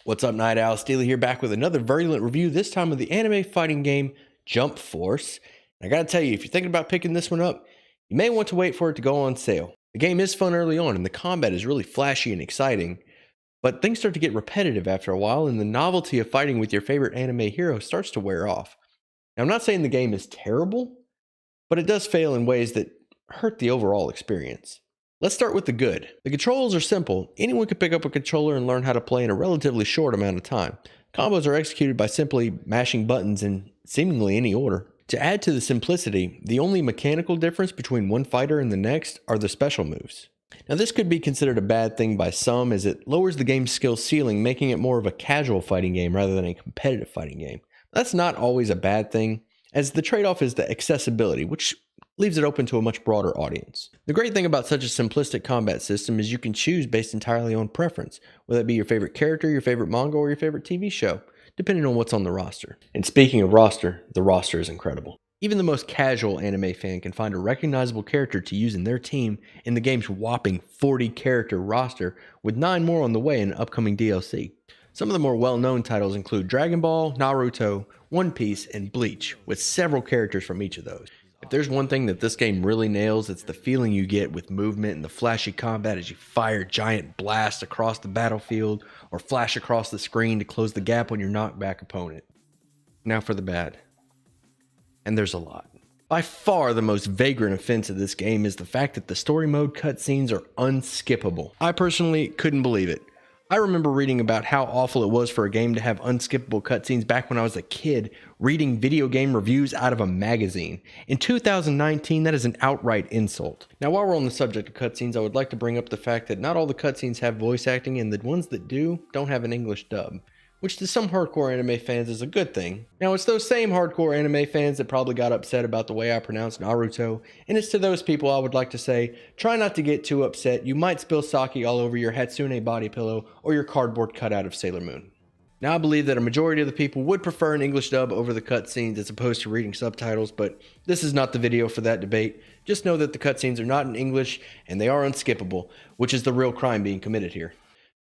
What's up, Night Owl? Steely here, back with another Virulent review, this time of the anime fighting game Jump Force. And I gotta tell you, if you're thinking about picking this one up, you may want to wait for it to go on sale. The game is fun early on, and the combat is really flashy and exciting, but things start to get repetitive after a while, and the novelty of fighting with your favorite anime hero starts to wear off. Now, I'm not saying the game is terrible, but it does fail in ways that hurt the overall experience. Let's start with the good. The controls are simple. Anyone can pick up a controller and learn how to play in a relatively short amount of time. Combos are executed by simply mashing buttons in seemingly any order. To add to the simplicity, the only mechanical difference between one fighter and the next are the special moves. Now, this could be considered a bad thing by some, as it lowers the game's skill ceiling, making it more of a casual fighting game rather than a competitive fighting game. That's not always a bad thing, as the trade-off is the accessibility, which leaves it open to a much broader audience. The great thing about such a simplistic combat system is you can choose based entirely on preference, whether it be your favorite character, your favorite manga, or your favorite TV show, depending on what's on the roster. And speaking of roster, the roster is incredible. Even the most casual anime fan can find a recognizable character to use in their team in the game's whopping 40-character roster, with 9 more on the way in upcoming DLC. Some of the more well-known titles include Dragon Ball, Naruto, One Piece, and Bleach, with several characters from each of those. If there's one thing that this game really nails, it's the feeling you get with movement and the flashy combat as you fire giant blasts across the battlefield or flash across the screen to close the gap on your knockback opponent. Now for the bad. And there's a lot. By far the most vagrant offense of this game is the fact that the story mode cutscenes are unskippable. I personally couldn't believe it. I remember reading about how awful it was for a game to have unskippable cutscenes back when I was a kid, reading video game reviews out of a magazine. In 2019, that is an outright insult. Now, while we're on the subject of cutscenes, I would like to bring up the fact that not all the cutscenes have voice acting, and the ones that do don't have an English dub, which to some hardcore anime fans is a good thing. Now, it's those same hardcore anime fans that probably got upset about the way I pronounce Naruto, and it's to those people I would like to say, try not to get too upset. You might spill sake all over your Hatsune body pillow or your cardboard cutout of Sailor Moon. Now, I believe that a majority of the people would prefer an English dub over the cutscenes as opposed to reading subtitles, but this is not the video for that debate. Just know that the cutscenes are not in English and they are unskippable, which is the real crime being committed here.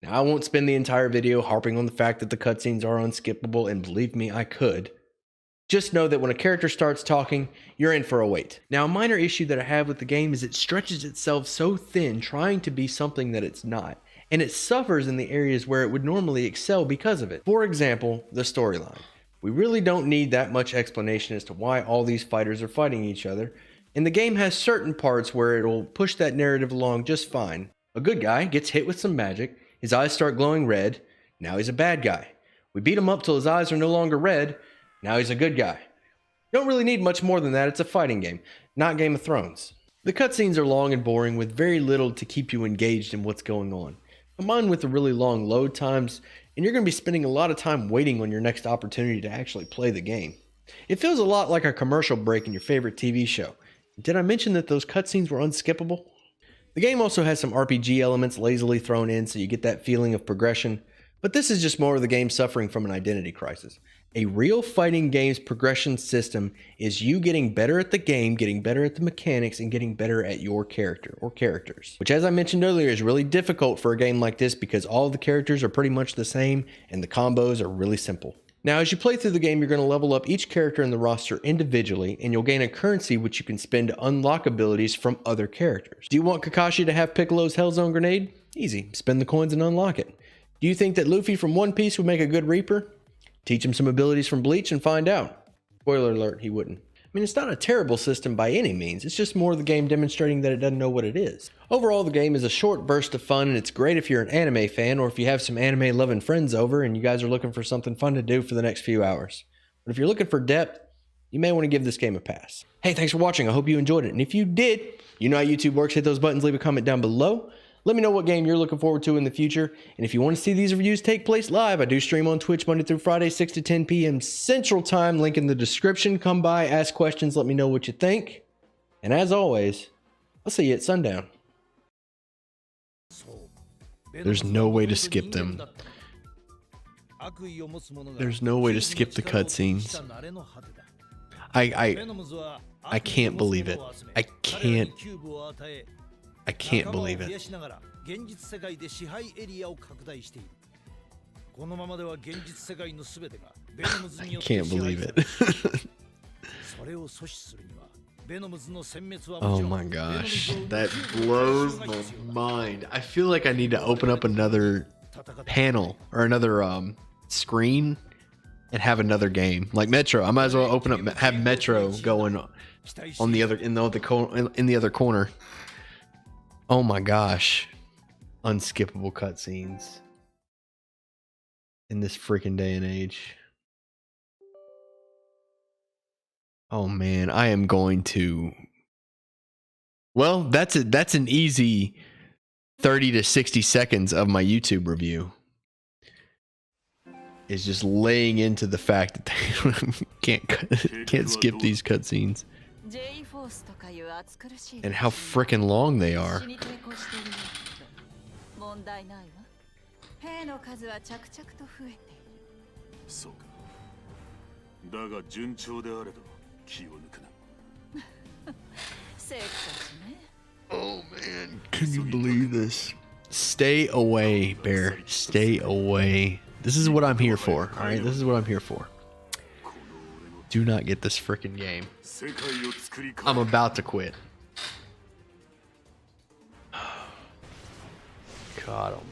Now, I won't spend the entire video harping on the fact that the cutscenes are unskippable, and believe me, I could. Just know that when a character starts talking, you're in for a wait. Now, a minor issue that I have with the game is it stretches itself so thin trying to be something that it's not, and it suffers in the areas where it would normally excel because of it. For example, the storyline. We really don't need that much explanation as to why all these fighters are fighting each other, and the game has certain parts where it'll push that narrative along just fine. A good guy gets hit with some magic, his eyes start glowing red, now he's a bad guy. We beat him up till his eyes are no longer red, now he's a good guy. You don't really need much more than that, it's a fighting game, not Game of Thrones. The cutscenes are long and boring with very little to keep you engaged in what's going on. Combined with the really long load times, and you're going to be spending a lot of time waiting on your next opportunity to actually play the game. It feels a lot like a commercial break in your favorite TV show. Did I mention that those cutscenes were unskippable? The game also has some RPG elements lazily thrown in so you get that feeling of progression, but this is just more of the game suffering from an identity crisis. A real fighting game's progression system is you getting better at the game, getting better at the mechanics, and getting better at your character or characters. Which, as I mentioned earlier, is really difficult for a game like this because all of the characters are pretty much the same and the combos are really simple. Now, as you play through the game, you're going to level up each character in the roster individually, and you'll gain a currency which you can spend to unlock abilities from other characters. Do you want Kakashi to have Piccolo's Hellzone Grenade? Easy. Spend the coins and unlock it. Do you think that Luffy from One Piece would make a good Reaper? Teach him some abilities from Bleach and find out. Spoiler alert, he wouldn't. I mean, it's not a terrible system by any means, it's just more the game demonstrating that it doesn't know what it is. Overall, the game is a short burst of fun, and it's great if you're an anime fan or if you have some anime-loving friends over and you guys are looking for something fun to do for the next few hours. But if you're looking for depth, you may want to give this game a pass. Hey, thanks for watching, I hope you enjoyed it, and if you did, you know how YouTube works, hit those buttons, leave a comment down below. Let me know what game you're looking forward to in the future, and if you want to see these reviews take place live, I do stream on Twitch Monday through Friday, 6 to 10 p.m. Central Time, link in the description. Come by, ask questions, let me know what you think, and as always, I'll see you at sundown. There's no way to skip them. There's no way to skip the cutscenes. I can't believe it. I can't believe it. I can't believe it. Oh my gosh, that blows my mind. I feel like I need to open up another panel or another screen and have another game like Metro. I might as well open up, have Metro going on the other in the other corner. Oh my gosh, unskippable cutscenes in this freaking day and age. Oh man, I am going to. Well, that's an easy 30 to 60 seconds of my YouTube review. Is just laying into the fact that they can't skip these cutscenes. And how freaking long they are. Oh man, can you believe this? Stay away, Bear. Stay away. This is what I'm here for, alright? This is what I'm here for. Do not get this freaking game. I'm about to quit. God almighty.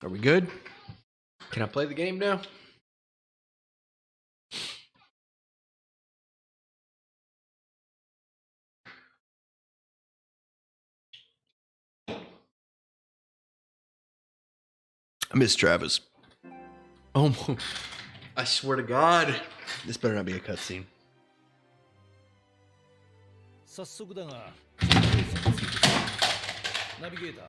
Are we good? Can I play the game now? I miss Travis. Oh, I swear to God, this better not be a cutscene.